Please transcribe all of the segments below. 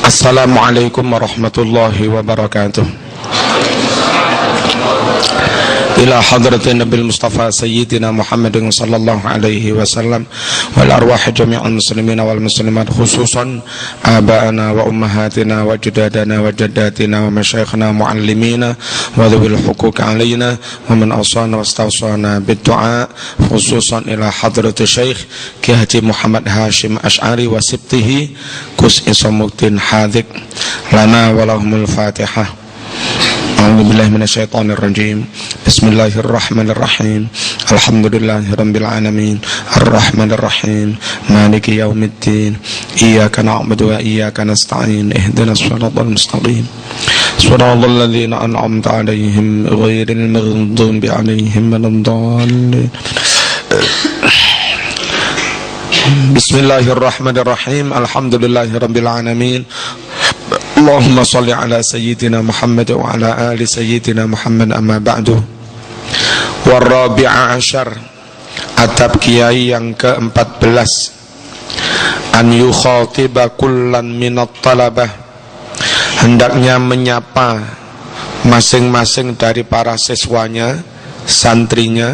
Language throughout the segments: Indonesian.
Assalamualaikum warahmatullahi wabarakatuh. Ila hadratin Nabil Mustafa Sayyidina Muhammadin sallallahu alaihi wasallam wal arwah jami'al muslimin wal muslimat, khususan aba'ana wa ummahatina wa jadadana wa jaddatina wa masyayikhna muallimina wa dhawil huquq alaina wa man awsana wa stawsana bid-du'a, khususan ila hadrati Syekh Ki Haji Muhammad Hashim Asy'ari wa sibtihi Gus Isamuddin Hadik lana walahumul Fatihah. A'udzubillahi minasyaitonir rajim. Bismillahirrahmanirrahim. Alhamdulillahirabbil alamin. Arrahmanir rahim. Maliki yaumiddin. Iyyaka na'budu wa iyyaka nasta'in. Ihdinas shiratal mustaqim. Shiratal ladzina an'amta 'alaihim ghairil maghdubi 'alaihim waladdallin. Bismillahirrahmanirrahim. Alhamdulillahirabbil alamin. Allahumma salli ala sayyidina Muhammad wa ala ali sayyidina Muhammad, amma ba'du. Warabi'a asyar, adab kiai yang ke-14, an yukhatiba kullan minat talabah, hendaknya menyapa masing-masing dari para siswanya, santrinya,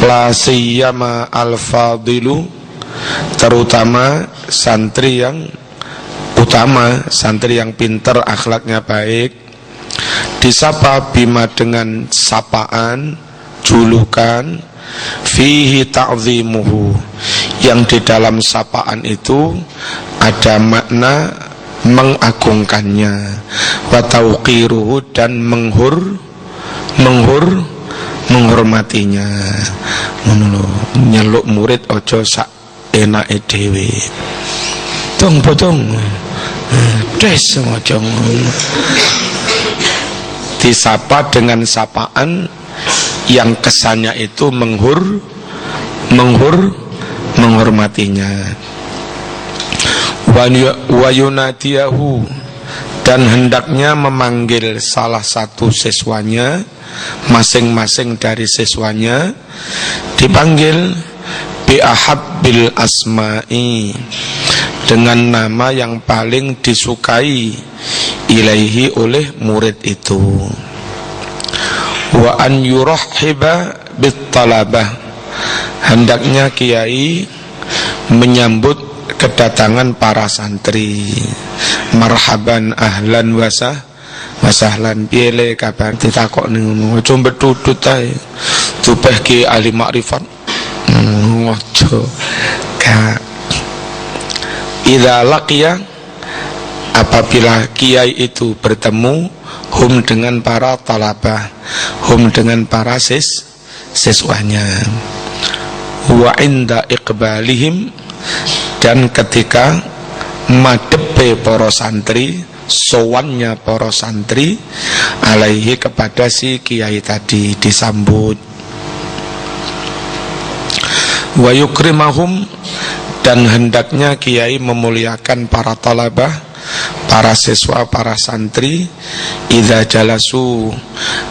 la siyama al-fadilu, terutama santri yang utama, santri yang pintar, akhlaknya baik, disapa bima dengan sapaan, julukan, fihi ta'zimuhu, yang di dalam sapaan itu ada makna mengagungkannya, wa tauqiruhu, dan menghormatinya. Nyeluk murid ojo sak enake dhewe. Tong potong des semacam disapa dengan sapaan yang kesannya itu menghormatinya. Wa yunadiyahu, dan hendaknya memanggil salah satu siswanya, masing-masing dari siswanya dipanggil bi ahabbil asma'i, dengan nama yang paling disukai ilaihi, oleh murid itu. Wa an yurahhiba bit talabah, hendaknya kiai menyambut kedatangan para santri. Marhaban, ahlan wasahlan, piye kabar, ditakok ning ngono, aja mbetutut ae. Tupeh ki ahli makrifat. Ojo gak. Idza laqiya, apabila kiai itu bertemu, hum dengan para talabah, hum dengan para siswanya, wa inda iqbalihim, dan ketika madepe para santri, sowannya para santri, alaihi, kepada si kiai tadi, disambut. Wa yukrimahum, dan hendaknya kiai memuliakan para talabah, para siswa, para santri, idza jalasu,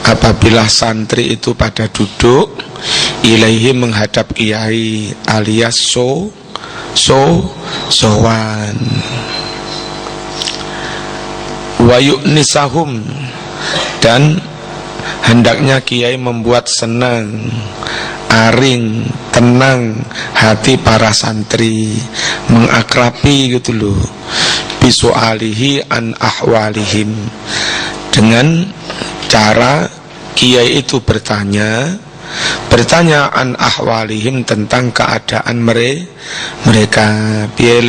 apabila santri itu pada duduk, ilaihi, menghadap kiai, alias sowan. Wa yu'nisahum, dan hendaknya kiai membuat senang, aring, tenang hati para santri, mengakrabi gitu loh, bisu'alihi an ahwalihim, dengan cara kiai itu bertanya an ahwalihim, tentang keadaan mereka. Piye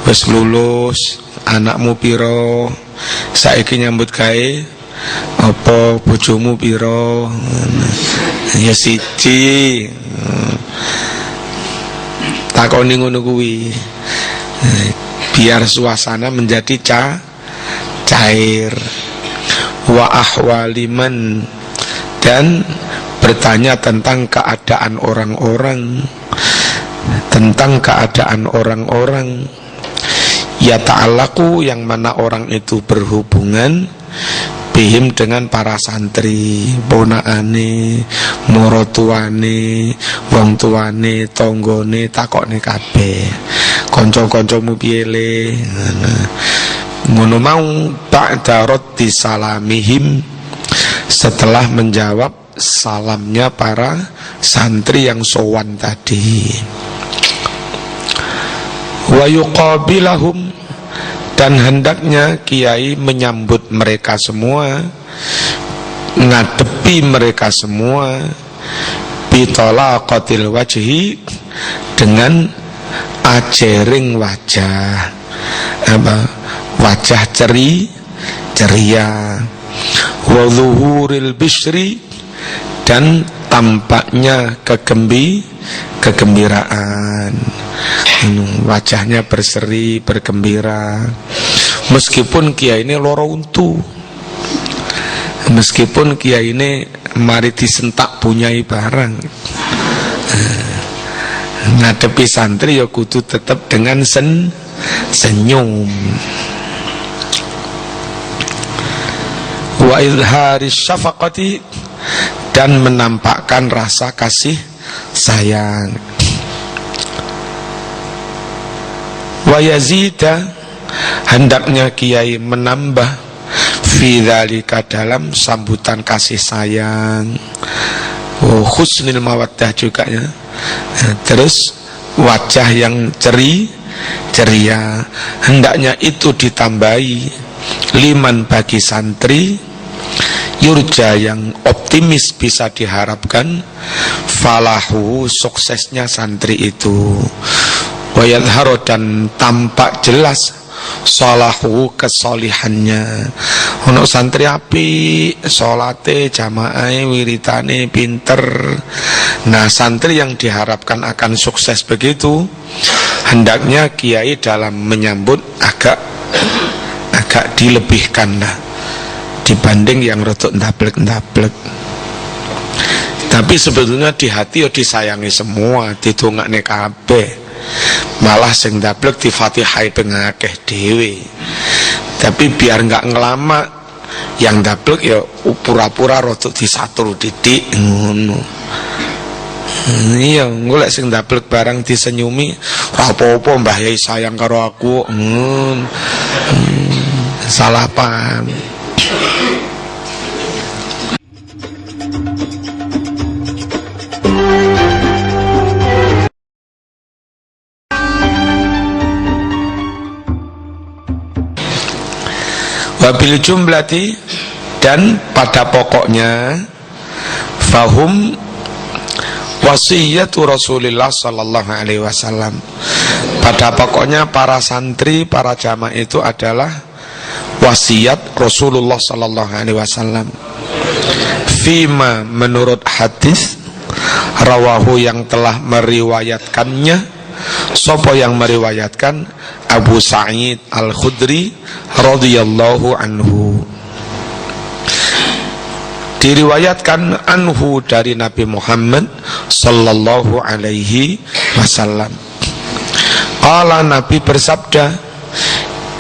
wis lulus, anakmu piro, saiki nyambut gawe apa, bojomu piro, ya siji, takoni ngono kuwi, biar suasana menjadi cair. Wa ahwaliman, dan bertanya tentang keadaan orang-orang, ya ta'alaku, yang mana orang itu berhubungan, bihim, dengan para santri, ponakane, moro tuane, wong tuane, tonggone, takokne kabeh. Kanca-kancamu piye le? Ngono mau ba'da raddi salamihim, setelah menjawab salamnya para santri yang sowan tadi. Wa yuqabilahum, dan hendaknya kiai menyambut mereka semua, ngadepi mereka semua, bitalaqatil wajhi, dengan ajering wajah, wajah ceria, wa zuhuril bishri, dan tampaknya kegembiraan, wajahnya berseri, bergembira. Meskipun kiai ini loro untu, meskipun kiai ini mari disentak punyai barang, ngadepi santri ya kudu tetap dengan senyum. Wa izharis syafaqati, dan menampakkan rasa kasih sayang. Wa yazida, hendaknya kiai menambah fi dzalika, dalam sambutan kasih sayang. Husnul mawaddah juga ya. Terus wajah yang ceria, hendaknya itu ditambahi liman, bagi santri, yurja, yang optimis bisa diharapkan, falahu, suksesnya santri itu, wa yadhharu, dan tampak jelas, salahu, kesolihannya. Ono santri api, salate, jamaah, wiritane pinter. Nah, santri yang diharapkan akan sukses begitu, hendaknya kiai dalam menyambut agak dilebihkan lah dibanding yang rotok ndablek. Tapi sebetulnya di hati ya disayangi semua, didongakne kabeh. Malah sing ndablek difatihai pengakeh dhewe. Tapi biar enggak ngelama, yang ndablek ya pura-pura rotok disatur didik ngono. Iya, golek sing ndablek barang disenyumi, apa-apa Mbah Yai sayang karo aku. Salah paham. Wabil jumlati, dan pada pokoknya, fahum wasiyatu Rasulullah sallallahu alaihi wasallam, pada pokoknya para santri, para jamaah itu adalah wasiat Rasulullah sallallahu alaihi wasallam. Fima, menurut hadis, rawahu, yang telah meriwayatkannya, sopo yang meriwayatkan, Abu Sa'id Al-Khudri radhiyallahu anhu. Diriwayatkan anhu, dari Nabi Muhammad sallallahu alaihi wasallam. Qala, Nabi bersabda,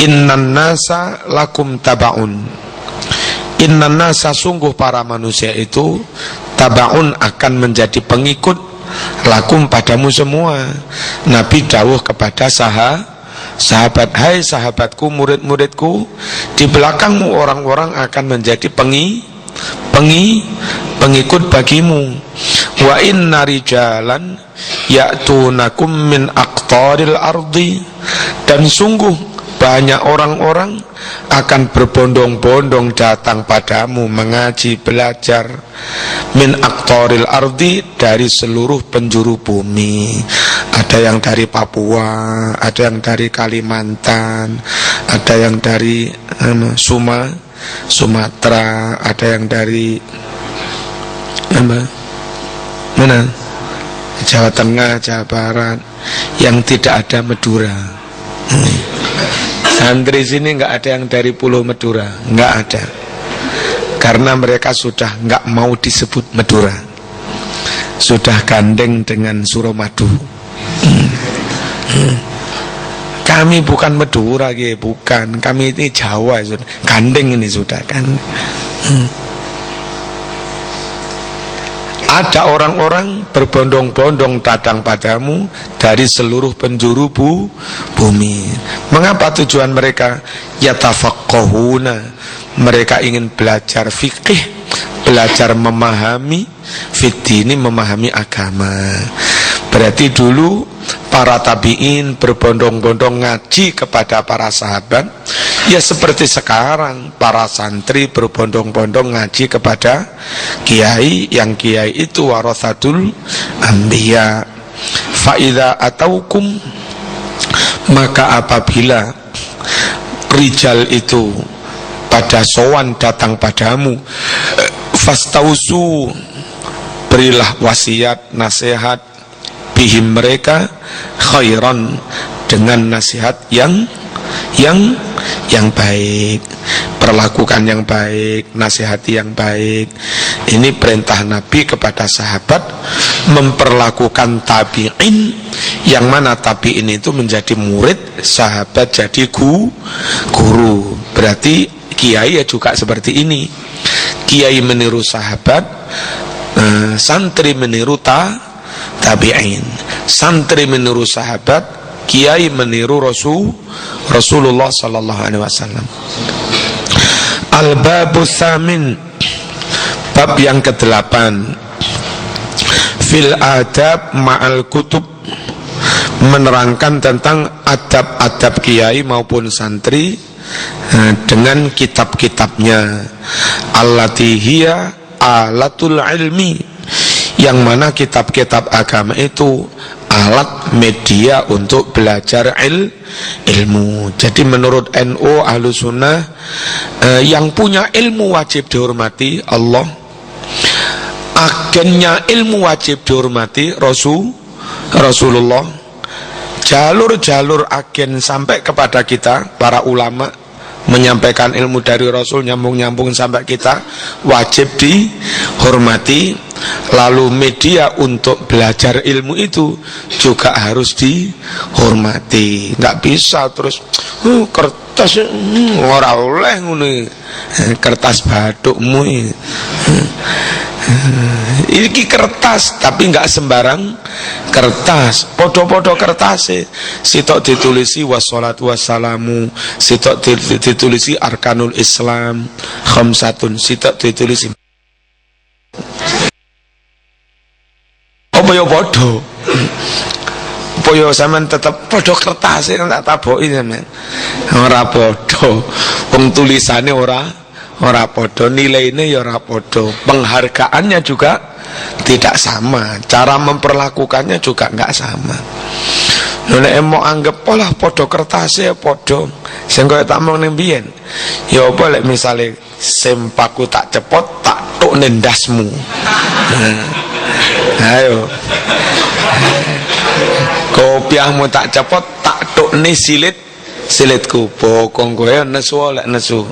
innan nasa lakum tabaun. Innan nasa, sungguh para manusia itu, tabaun, akan menjadi pengikut, lakum, padamu semua. Nabi dawuh kepada sahabat, hai sahabatku, murid-muridku, di belakangmu orang-orang akan menjadi pengikut bagimu. Wa inna rijalan ya'tunakum min aqtaril ardi, dan sungguh banyak orang-orang akan berbondong-bondong datang padamu mengaji, belajar, min aqtaril ardi, dari seluruh penjuru bumi. Ada yang dari Papua, ada yang dari Kalimantan, ada yang dari Sumatera, ada yang dari mana? Jawa Tengah, Jawa Barat, yang tidak ada Madura. Santri sini nggak ada yang dari Pulau Madura, nggak ada, karena mereka sudah nggak mau disebut Madura, sudah gandeng dengan Suramadu. Kami bukan Madura, bukan, kami ini Jawa, sudah gandeng ini sudah kan. Ada orang-orang berbondong-bondong datang padamu dari seluruh penjuru bumi. Mengapa tujuan mereka? Yatafaqqahuna, mereka ingin belajar fikih, belajar memahami fiddini, memahami agama. Berarti dulu para tabi'in berbondong-bondong ngaji kepada para sahabat. Ya seperti sekarang para santri berbondong-bondong ngaji kepada kiai, yang kiai itu warathatul anbiya. Fa'idha ataukum, maka apabila rijal itu pada sowan datang padamu, fastausu, berilah wasiat, nasihat, bihim mereka, khairan, dengan nasihat yang baik, perlakukan yang baik, nasihati yang baik. Ini perintah Nabi kepada sahabat memperlakukan tabi'in, yang mana tabi'in itu menjadi murid, sahabat jadi guru. Berarti kiai ya juga seperti ini. Kiai meniru sahabat, santri meniru tabi'in. Santri meniru sahabat, kiai meniru Rasulullah sallallahu alaihi wasallam. Al-babu tsamin, bab yang ke-8, fil adab ma'al kutub, menerangkan tentang adab-adab kiai maupun santri dengan kitab-kitabnya. Allati hiya alatul ilmi, yang mana kitab-kitab agama itu alat media untuk belajar ilmu. Jadi menurut NU Ahlus Sunnah, yang punya ilmu wajib dihormati Allah, agennya ilmu wajib dihormati Rasulullah, jalur-jalur agen sampai kepada kita para ulama menyampaikan ilmu dari Rasul, nyambung-nyambung sampai kita, wajib dihormati. Lalu media untuk belajar ilmu itu juga harus dihormati. Nggak bisa terus kertas ora oleh ngene, kertas bathukmu iki kertas, tapi nggak sembarang kertas. Podo-podo kertas sitok ditulisi wassalatu wassalamu, sitok ditulisi arkanul Islam khamsatun, sitok ditulisi apa ya podo. Apa ya sampean tetep podo kertas tak taboki sampean. Ora podo. Wong tulisane ora podo, nilainya ya ora podo, penghargaannya juga tidak sama, cara memperlakukannya juga enggak sama. Nek mau anggap pola podo kertasnya podo, sing koyo tak mong ning biyen. Ya apa lek misale sempaku tak cepot tak tuk nendasmu. Ayo. Kopiahmu tak cepot tak tuk ni silitku, bokong kowe nesu lek nesu.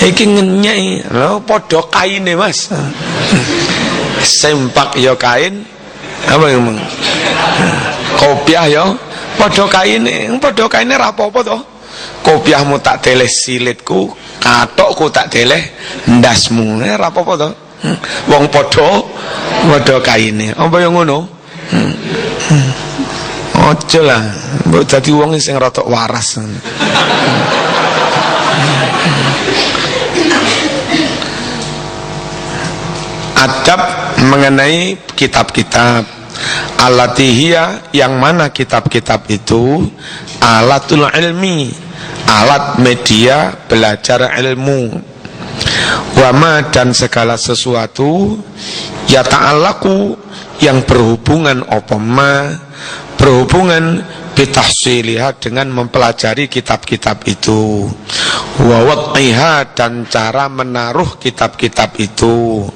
Iki ngenyek lho padha kaine Mas. Sempak ya kain, apa yang kopiah ya padha kaine ra apa-apa to. Kopiahmu tak deleh silitku, katokku tak deleh ndasmu, ra apa-apa to. Wong padha kaine, apa yang ngono? Ojo lah, mbok dadi wong sing rada waras. Adab mengenai kitab-kitab, alatihia, yang mana kitab-kitab itu alatul ilmi, alat media belajar ilmu. Wama, dan segala sesuatu ya ta'alaku, yang berhubungan opoma, berhubungan bitahsiliha, dengan mempelajari kitab-kitab itu, wawat'iha, dan cara menaruh kitab-kitab itu,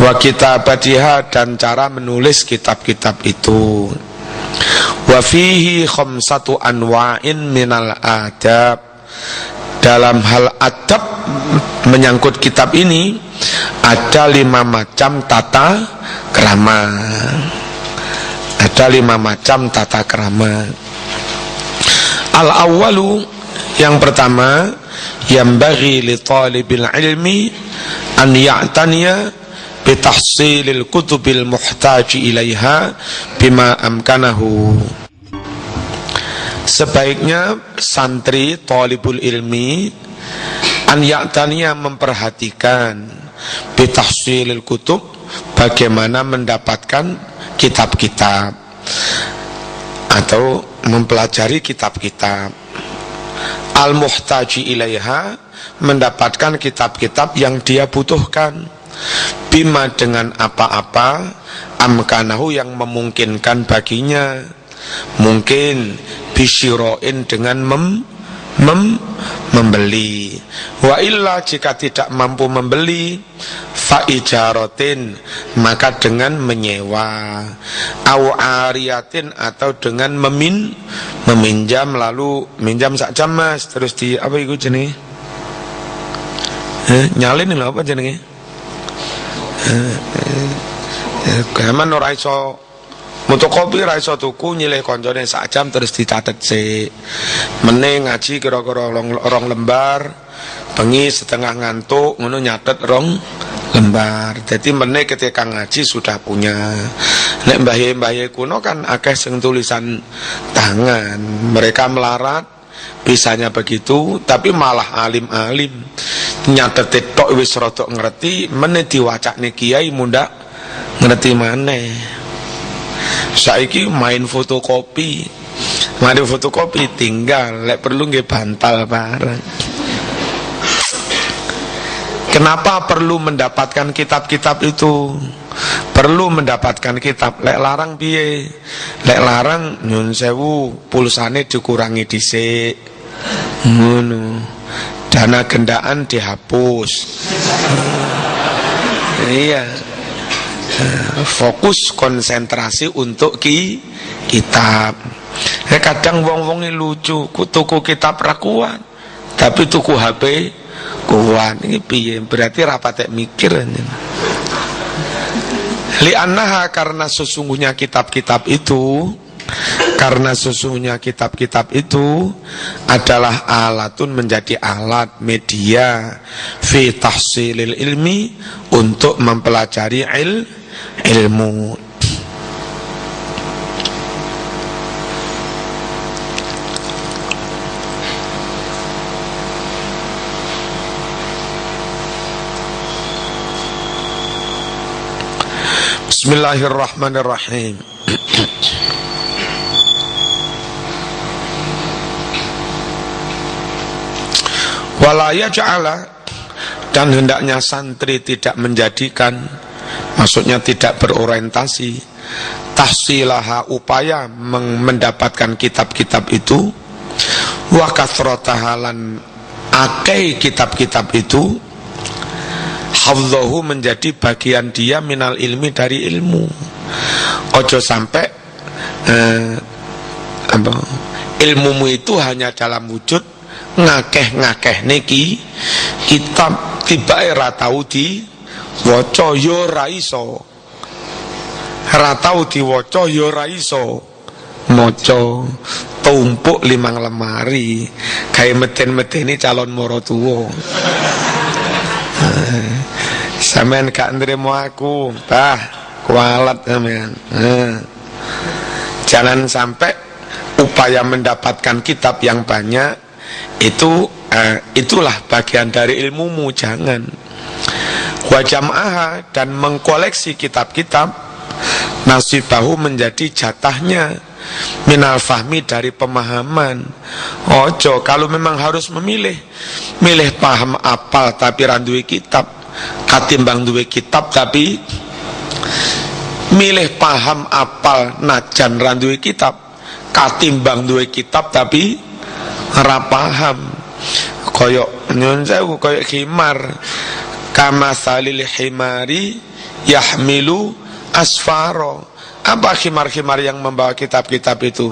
wa kitabatiha, dan cara menulis kitab-kitab itu. Wa fihi khamsatu anwa'in minal adab, dalam hal adab menyangkut kitab ini ada 5 macam tata krama. Ada 5 macam tata krama. Al-awwalu, yang pertama, yang bagi li talibil ilmi an ya'taniya bitahsilil kutubil muhtaji ilaiha bima amkanahu. Sebaiknya santri thalibul ilmi an ya'taniya memperhatikan bitahsilil kutub, bagaimana mendapatkan kitab-kitab atau mempelajari kitab-kitab, al-muhtaji ilaiha, mendapatkan kitab-kitab yang dia butuhkan, bima dengan apa-apa, amkanahu yang memungkinkan baginya, mungkin bisyiroin dengan membeli, wa illa jika tidak mampu membeli, fa ijarotin maka dengan menyewa, au ariyatin atau dengan meminjam, lalu minjam sak jam mas, terus di apa itu jenenge, nyalin lho apa jenenge, gaman ora iso fotokopi, ra iso tuku, nyilih koncone sak jam terus dicatet sik. Meneh ngaji kira-kira rong lembar, bengi setengah ngantuk ngono nyatet rong lembar. Jadi meneh ketika ngaji sudah punya. Nek mbah-mbah kuno kan akeh sing tulisan tangan. Mereka melarat bisanya begitu, tapi malah alim-alim. Nyatet tok wis rada ngerti, meneh diwacakne kiai mundak ngerti maneh. Saiki main fotokopi tinggal, lek perlu nggih bantal bareng. Kenapa perlu mendapatkan kitab-kitab itu? Perlu mendapatkan kitab. Lek larang piye? Lek larang nyun sewu pulsane dikurangi dhisik. Ngono. Dana gendaan dihapus. Iya. Fokus konsentrasi untuk kitab. Kadang wong-wong ini lucu, tuku kitab ra kuat, tapi tuku HP kuat. Ini piye? Berarti rapatek mikir. Li'annaha, karena sesungguhnya kitab-kitab itu adalah alatun, menjadi alat media fi tahsilil ilmi, untuk mempelajari ilmu. Bismillahirrahmanirrahim. Wala yaj'ala, dan hendaknya santri tidak menjadikan, maksudnya tidak berorientasi, tahsilaha, upaya mendapatkan kitab-kitab itu, wa kathratahalan, akeh kitab-kitab itu, hafdhahu, menjadi bagian dia, minal ilmi, dari ilmu. Ojo sampai ilmumu itu hanya dalam wujud ngakeh niki kitab, tiba era tau di waca yo ra iso, ra tau diwaca yo ra iso maca, tumpuk 5 lemari gawe meden-medeni calon mara tuwa. Sampeyan gak nrimo aku, bah kualat sampeyan. Jangan sampai upaya mendapatkan kitab yang banyak itulah bagian dari ilmumu, jangan. Wa jam'aha, dan mengkoleksi kitab-kitab, nasibahu, menjadi jatahnya, minal fahmi, dari pemahaman. Ojo kalau memang harus milih paham apal tapi randuwe kitab, katimbang duwe kitab tapi milih paham apal najan randuwe kitab, katimbang duwe kitab tapi ora paham. Koyok nyun sewu, koyok khimar, kama salil himari yahmilu asfaro. Apa khimar-khimar yang membawa kitab-kitab itu?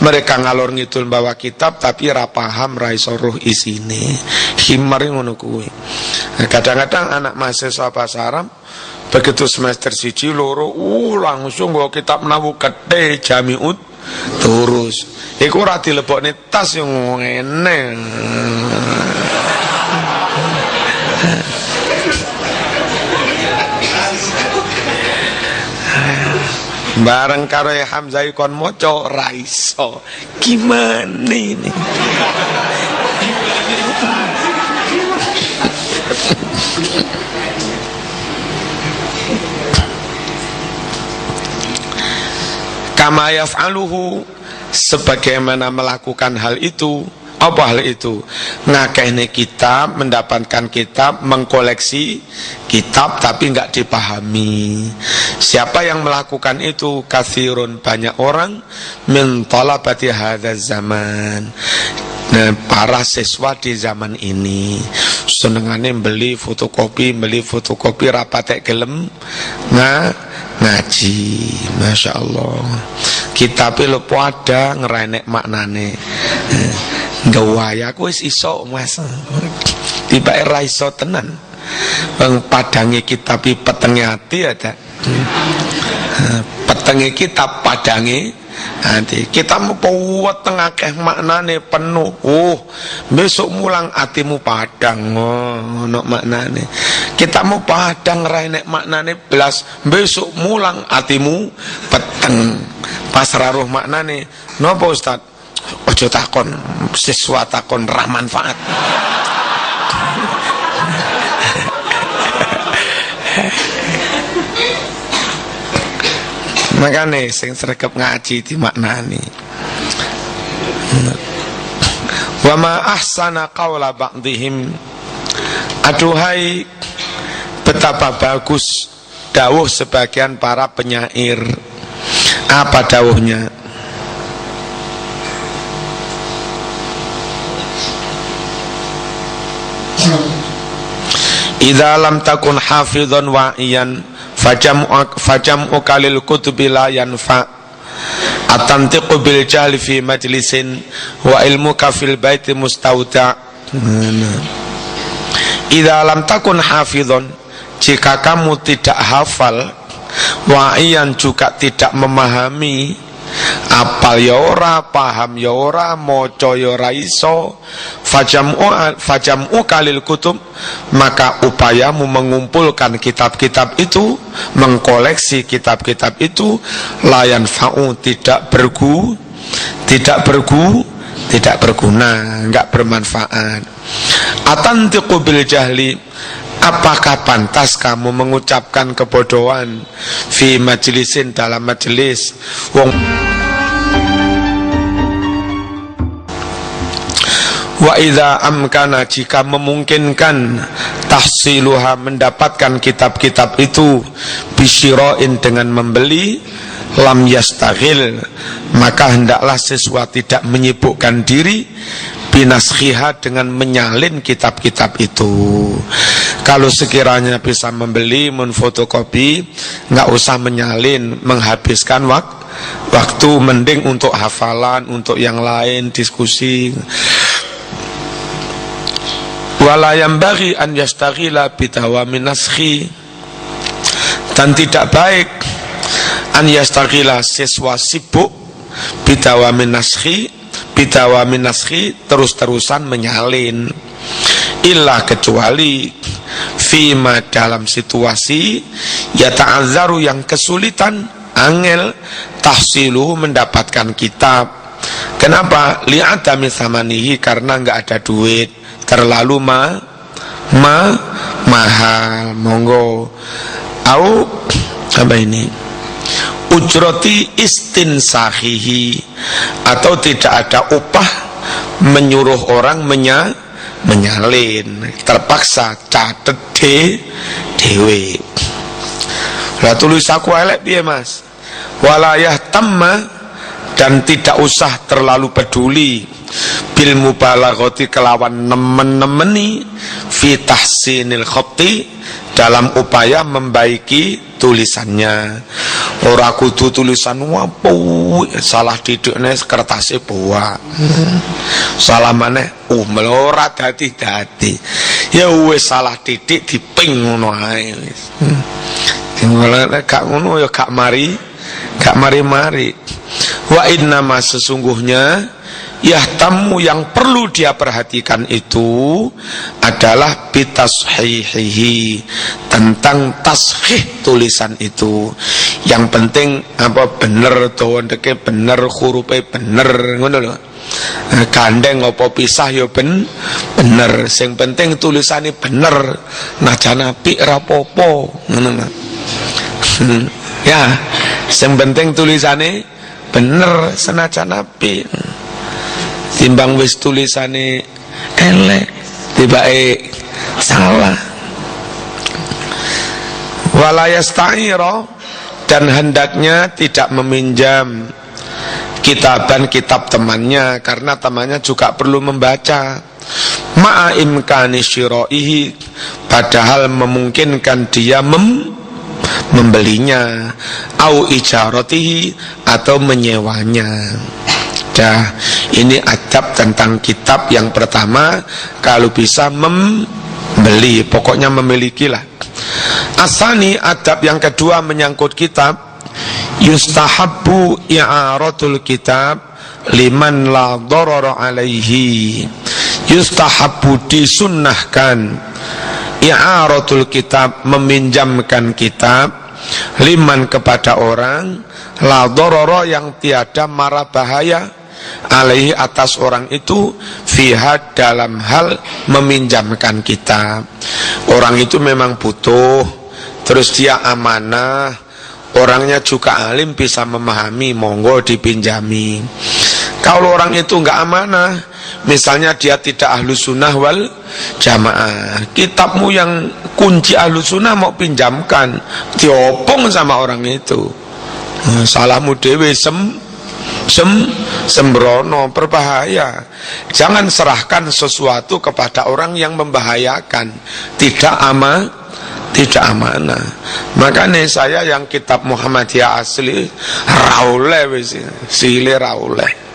Mereka ngalor ngidul bawa kitab tapi ra paham, ra iso roh isine. Khimar ngono kuwi. Kadang-kadang anak mahasiswa bahasa Arab begitu semester 1 2 langsung bawa kitab nawu gede jami'ut terus. Iku ora dilebokne tas yang ngene. Bareng karo Hamzah kon maca ra iso. Gimana ini? Kama yaf'aluhu, sebagaimana melakukan hal itu. Apa hal itu? Ngakehne kitab, mendapatkan kitab, mengkoleksi kitab tapi enggak dipahami. Siapa yang melakukan itu? Katsirun, banyak orang, min talabati hadzal zaman. Nah, para siswa di zaman ini senengane beli fotokopi rapatek gelem ngaji. Masya Allah, kitabnya lo pada ngerenek maknane. Gawaya aku wis iso mas, tiba era iso tenan. Bang padangi kitab petenge ati ada. Petenge kitab padangi ati. Kita mau puwet tengakeh maknane penuh. Besok mulang atimu padang ono maknane. Kita mau padang renek maknane belas. Besok mulang atimu peteng. Pas raruh maknane. Napa Ustaz? Ojo takon, siswa takon ra manfaat. Makane sing sregep ngaji dimaknani. Wa ma ahsana qaula ba'dihim, aduhai betapa bagus dawuh sebagian para penyair. Apa dawuhnya? Idza lam takun hafidhan wa'iyan fajam'u kalil kutubi la yanfa atantiqu bil jahli fi majlisin wa ilmuka fil baiti mustauta. Idza lam takun hafidhan, jika kamu tidak hafal, wa'iyan juga tidak memahami, apal ya ora, paham ya ora, maca ya ora iso, fajam'u kalil kutub, maka upayamu mengumpulkan kitab-kitab itu, mengkoleksi kitab-kitab itu, layan fa'u, tidak berguna, enggak bermanfaat. Atantiqu bil jahli, apakah pantas kamu mengucapkan kebodohan fi majlisin, dalam majelis, wa idza amkana, jika memungkinkan, tahsiluha, mendapatkan kitab-kitab itu, bisyira'in, dengan membeli, lam yastaghil, maka hendaklah siswa tidak menyibukkan diri, binaskhiha, dengan menyalin kitab-kitab itu. Kalau sekiranya bisa membeli, menfotokopi, nggak usah menyalin, menghabiskan waktu, mending untuk hafalan, untuk yang lain, diskusi. Wala yambaghi an yastaghila bidawamin naskhi, dan tidak baik an yastaghila, siswa sibuk, bidawamin naskhi, terus-terusan menyalin, illa, kecuali fima, dalam situasi yata'azzaru, yang kesulitan, angel, tahsiluhu, mendapatkan kitab. Kenapa? Li'adami thamanihi, karena enggak ada duit, terlalu mahal. Monggo. Au apa ini? Ujroti istinsahihi, atau tidak ada upah menyuruh orang menyalin, terpaksa catet dewe. Lah tulis aku elek piye Mas? Walayah tamma, dan tidak usah terlalu peduli, bil mubalaghati, kelawan nemen-nemeni, fi tahsinil khatti, dalam upaya membaiki tulisannya. Ora kudu tulisan wapu, salah didikne kertasé buak. Salah maneh ora dadi. Ya wis salah didik diping ngono ae wis. Gak ngono ya gak mari. Wa inna ma, sesungguhnya yahtamu yang perlu dia perhatikan itu adalah bitashihihi, tentang tashih tulisan itu. Yang penting apa bener dawa ndeke bener, hurufe bener, ngono lho. Gandeng apa pisah ya bener, sing penting tulisane bener, najan apik ra apa-apa, ngono lho. Ya, sing penting tulisane bener senajan apik. Timbang wis tulisane elek tibake salah. Wala yasta'ira, dan hendaknya tidak meminjam kitab temannya, karena temannya juga perlu membaca. Ma'a imkani syira'ihi, padahal memungkinkan dia membelinya, au ijaratihi, atau menyewanya. Ini adab tentang kitab yang pertama, kalau bisa membeli, pokoknya memilikilah. Asani, adab yang kedua menyangkut kitab, yustahabbu i'aratul kitab liman la darara alaihi. Yustahabbu, disunnahkan, i'aratul kitab, meminjamkan kitab, liman, kepada orang, la darara, yang tiada mara bahaya, alaihi, atas orang itu, fiha, dalam hal meminjamkan kitab. Orang itu memang butuh, terus dia amanah, orangnya juga alim, bisa memahami, monggo dipinjami. Kalau orang itu enggak amanah, misalnya dia tidak ahlu sunnah wal jamaah, kitabmu yang kunci ahlu sunnah mau pinjamkan, diopong sama orang itu, salahmu dewe sembrono, berbahaya. Jangan serahkan sesuatu kepada orang yang membahayakan, tidak amanah. Makanya saya yang kitab Muhammadiyah asli rauleh wis, sile rauleh.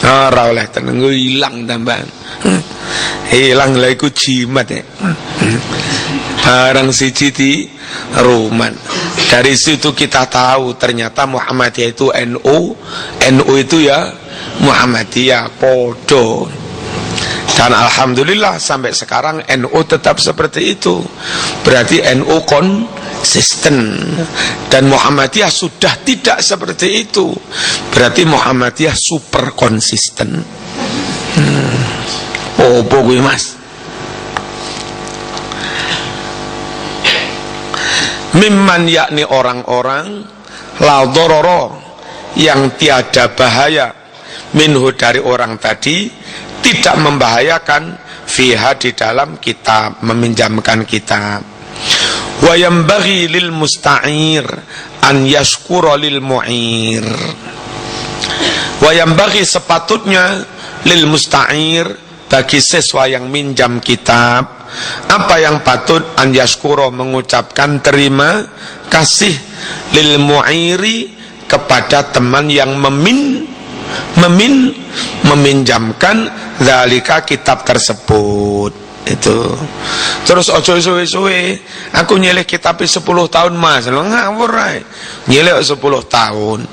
Rauleh tenang hilang tambahan. Hilang lah iku jimat ya. Barang siji di rumah. Dari situ kita tahu ternyata Muhammadiyah itu NU itu ya Muhammadiyah podo. Dan alhamdulillah sampai sekarang NU tetap seperti itu. Berarti NU konsisten. Dan Muhammadiyah sudah tidak seperti itu. Berarti Muhammadiyah super konsisten. Oh, gue mas. Mimman, yakni orang-orang, la dororo, yang tiada bahaya, minhu, dari orang tadi, tidak membahayakan, fiha, di dalam kitab, meminjamkan kitab. Wa yambaghi lil musta'ir an yashkura lil mu'ir. Wa yambaghi, sepatutnya, lil musta'ir, bagi siswa yang minjam kitab, apa yang patut, an yashkura, mengucapkan terima kasih, lil mu'iri, kepada teman yang meminjamkan zalika, kitab tersebut. Itu terus ojo suwe-suwe aku nyelih kitab 10 tahun mas, lo ngawur ae, nyelih 10 tahun.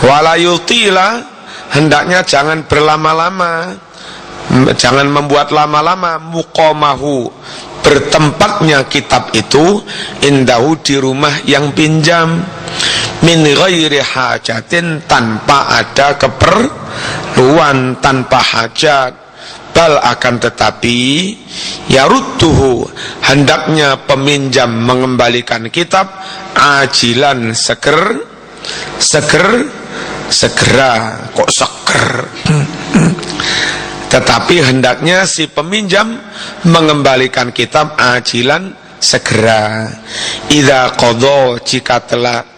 Wala yutila, hendaknya jangan berlama-lama, jangan membuat lama-lama, muqamahu, bertempatnya kitab itu, indahu, di rumah yang pinjam, min ghairi hajatin, tanpa ada keperluan, tanpa hajat. Bal, akan tetapi, yarudduhu, hendaknya peminjam mengembalikan kitab, ajilan, segera, kok seger. Tetapi hendaknya si peminjam mengembalikan kitab ajilan, segera. Idza qadha, jika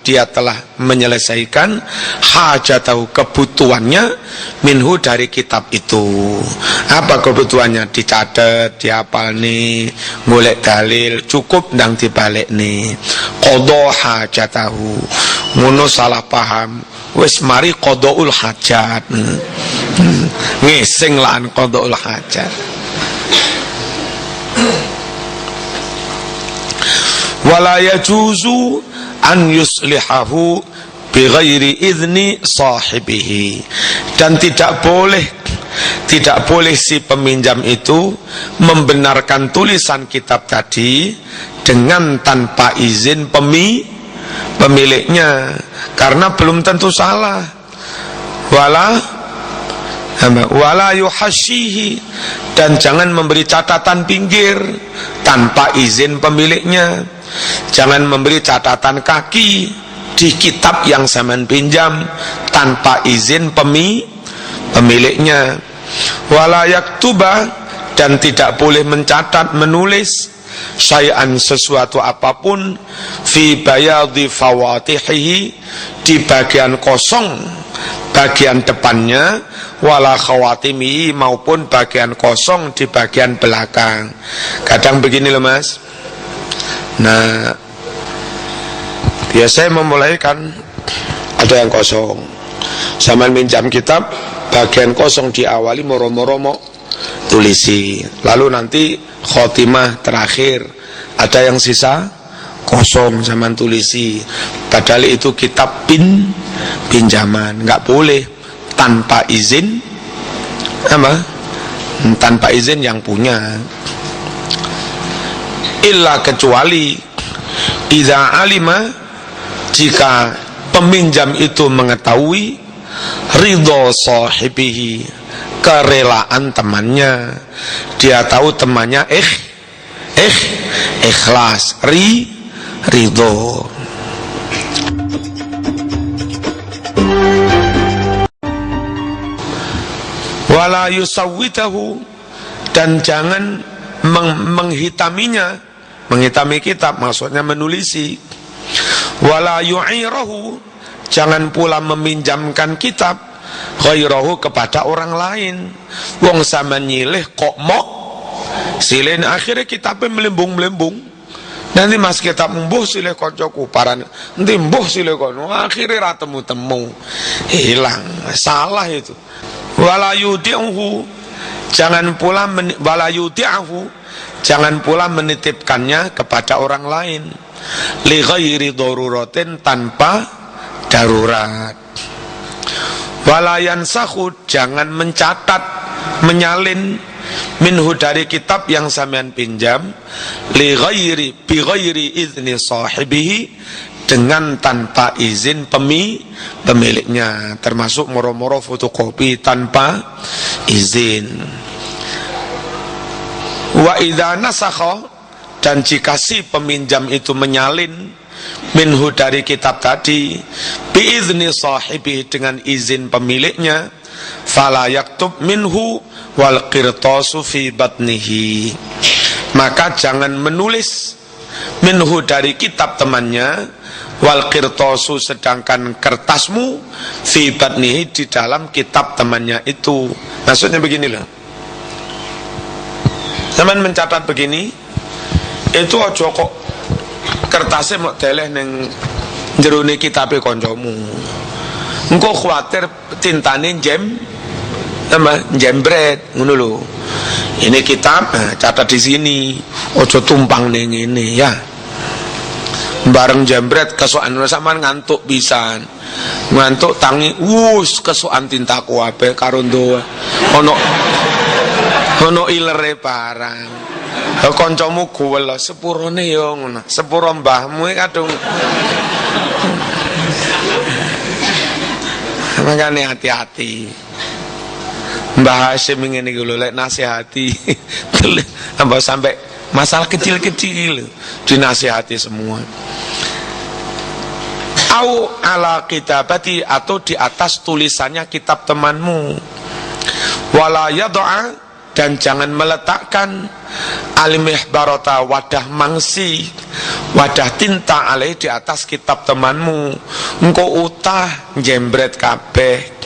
dia telah menyelesaikan hajatahu, kebutuhannya, minhu, dari kitab itu. Apa kebutuhannya? Dicatat, dihafalni, golek dalil, cukup ndang dibalekni. Qadha hajatahu, ngono salah paham, wis mari qadaul hajat. Ngising lan qadaul hajat. Wala yajuzu an yuslihahu ghairi idzni sahibihi, dan tidak boleh si peminjam itu membenarkan tulisan kitab tadi dengan tanpa izin pemiliknya, karena belum tentu salah. Wala yuhashihi, dan jangan memberi catatan pinggir tanpa izin pemiliknya. Jangan memberi catatan kaki di kitab yang sampean pinjam tanpa izin pemiliknya. Wala yaktuba, dan tidak boleh mencatat, menulis syai'an, sesuatu apapun, fi bayadhi fawatihihi, di bagian kosong bagian depannya, wala khawatimi, maupun bagian kosong di bagian belakang. Kadang begini loh mas, nah biasanya memulai kan ada yang kosong, sama minjam kitab bagian kosong diawali moro-moro tulisi, lalu nanti khotimah terakhir ada yang sisa kosong zaman tulisi, padahal itu kitab pinjaman. Nggak boleh tanpa izin tanpa izin yang punya, illa kecuali idza alima, jika peminjam itu mengetahui ridho sahibihi, kerelaan temannya, dia tahu temannya ikhlas, ridho. Wala yusawwitahu, dan jangan menghitaminya, menghitami kitab maksudnya menulisi. Wala yu'irahu, jangan pula meminjamkan kitab ghairahu, kepada orang lain. Wong sama nyilih kok mok silin, akhirnya kitabnya melembung-melembung. Nanti mas kitab mbuh silih koncoku paran, nanti mbuh silih kono, akhirnya ra temu-temu, hilang. Salah itu. Wala yudi'uhu, jangan pula jangan pula menitipkannya kepada orang lain, li ghairi daruratin, tanpa darurat. Wala yansakhu, jangan mencatat, menyalin, minhu, dari kitab yang sampean pinjam, bi ghairi izni sahibihi, dengan tanpa izin pemiliknya, termasuk moro-moro fotokopi tanpa izin. Wa idza nasakha, dan jika si peminjam itu menyalin minhu, dari kitab tadi, biizni sahibi, dengan izin pemiliknya, fala yaktub minhu wal qirtasu fi batnihi, maka jangan menulis minhu, dari kitab temannya, wal qirtasu, sedangkan kertasmu, fi batnihi, di dalam kitab temannya itu. Maksudnya begini loh, zaman mencatat begini, itu ojo kok kertasnya mau deleh neng jerone kitabe koncomu, engko khawatir tintane jembret ngono lho. Ini kitab, catat di sini, ojo tumpang neng ini ya. Bareng jembret kesokan sampean ngantuk pisan, ngantuk tangi kesokan tintaku ape karo ndo ono ilere barang. Kancamu guwel sepurone ya ngono, sepuro mbahmu kadung. Makane hati-hati. Mbah Hasyim ngene iki lho, lek nasihati tambah sampai masalah kecil-kecil dinasihati semua. Au ala kitabati, atau di atas tulisannya kitab temanmu. Wala yad'a, dan jangan meletakkan al-mihbarata, wadah mangsi, wadah tinta alaih, di atas kitab temanmu. Engko utah jembret kabeh.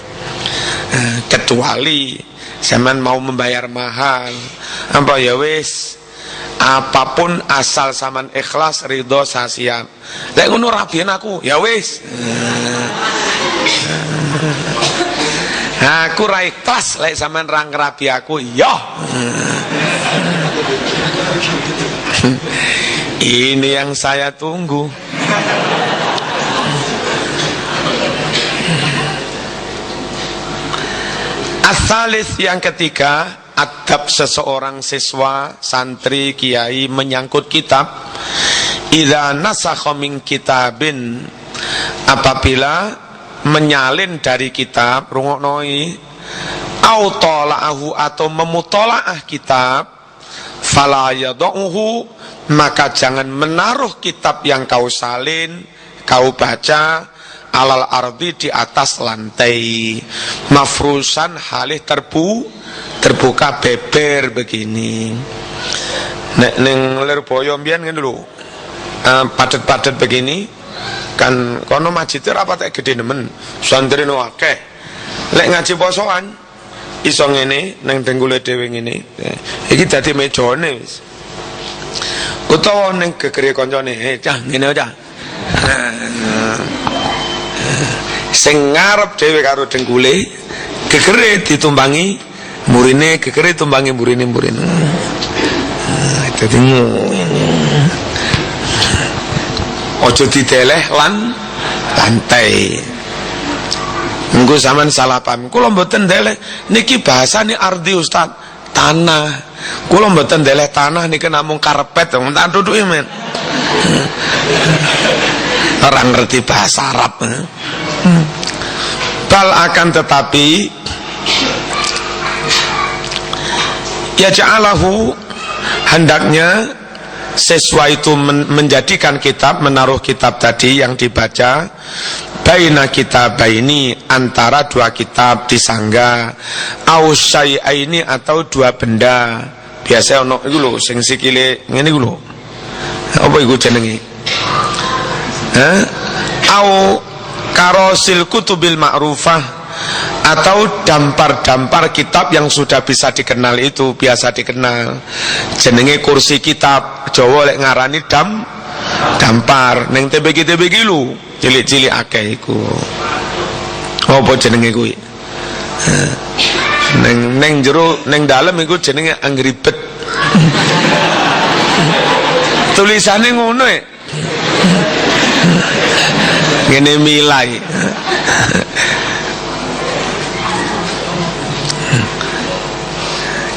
Kecuali zaman mau membayar mahal, apa ya wis, apapun asal saman ikhlas ridho saya siap. Lek ngono rabian aku, ya wis. Aku ra ikhlas lek sampean ra ngrabi aku, ya. Ini yang saya tunggu. Asalis yang ketiga, adab seseorang siswa, santri, kiai menyangkut kitab. Idza nasakha min kitabin, apabila menyalin dari kitab, rungoknoi, au tala'ahu atau memutolaah kitab, fala yad'uhu, maka jangan menaruh kitab yang kau salin, kau baca, alal ardi, di atas lantai, mafrusan halih terbuka beber begini. Nek ning Lirboyo mbiyen ngene lho, padet-padet begini kan, kono masjidnya rapat gede nemen, santri no akeh. Lek ngaji posoan iso ngene ning denggule dhewe ngene, iki dadi mejane wis. Utawa ning gegere kancane, cah ngene cah. Sing ngarep dhewe karo denggule, gegere ditumpangi murine, gegere tumpangi murine. Dadi ojo dideleh lantai. Engko sampean salah paham. Kula mboten deleh niki bahasane ardi Ustaz, tanah. Kula mboten deleh tanah niki namung karpet, tak tutuki men. Orang ngerti bahasa Arab. Bal akan tetapi ya ja'alahu, hendaknya siswa itu menjadikan kitab, menaruh kitab tadi yang dibaca, baina kitabaini, antara dua kitab disangga, au syai'aini, atau dua benda. Biasa ono iku lho sing sikile ngene iku lho. Apa iku jenenge? Au karosil kutubil ma'rufah, atau dampar-dampar kitab yang sudah bisa dikenal, itu biasa dikenal. Jenenge kursi kitab, Jawa lek ngarani dampar. Neng TBG lu cilik-cilik akeh iku. Apa jenenge kuwi? Neng jero neng dalem iku jenenge angribet. Tulisane ngono e. Ngene milai.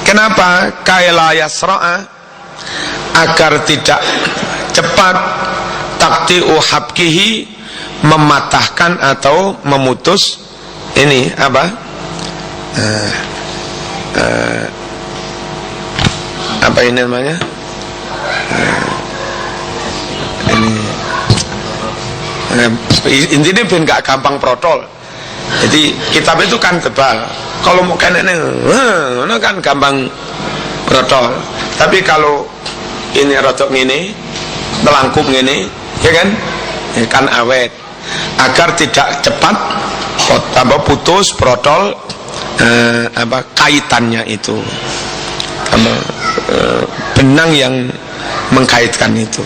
Kenapa? Kaila yasra'a, agar tidak cepat, takti'u habkihi, mematahkan atau memutus ini apa? Apa ini namanya? Intinya ben gak gampang protol. Jadi kitab itu kan tebal. Kalau mau kena kan gampang protol. Tapi kalau ini rotok ini, melangkup ini, ya kan? Ya kan awet. Agar tidak cepat tambah putus protol kaitannya itu. Benang yang mengkaitkan itu.